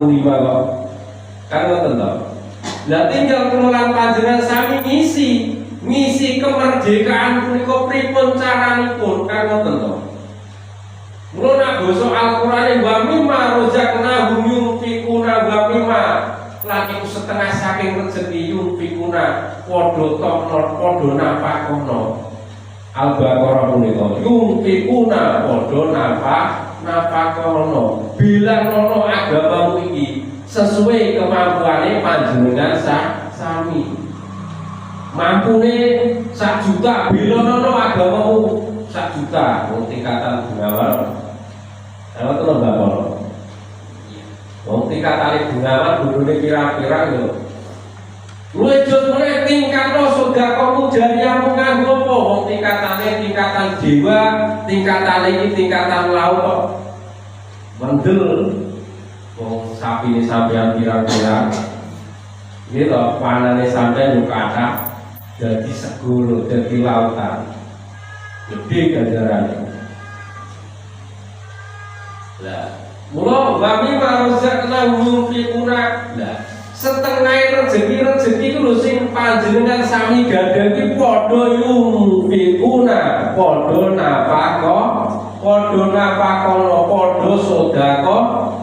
lima kok. Kan ngoten to. Lah tinggal kemulan panjenengan sami ngisi kemerdekaan punika pripun caranipun kan ngoten to. Mula nak basa Al-Qur'an wa mimma razaqnahum yunfiquna wa mimma lagi setengah saking rezeki yunfiquna padha tokno padha nafakono. Al-Baqarah punika yunfiquna padha nafakono. Bilang nono agamamu iki sesuai kemampuane panjenengan sami. Mampune 1 juta bilonono agamamu 1 juta wong tingkatan Bengawan. Ana to Bapak. Wong tingkatane Bengawan gurune kira-kira lho. Luwih jut meneh tingkatno sedekahmu jariahmu nganggo apa? Wong tingkatane tingkatan dewa, tingkatan iki tingkatan laut kok. Mendel wong sapine sampean kira-kira iki to panane sampean yo kathah dadi segoro dadi lautan gede ganjarane lah mula wami maruzakna yunfiquna lah setengah rezeki itu lho sing panjenengan sami gadha iki padha yunfiquna padha nafakono padha sedekah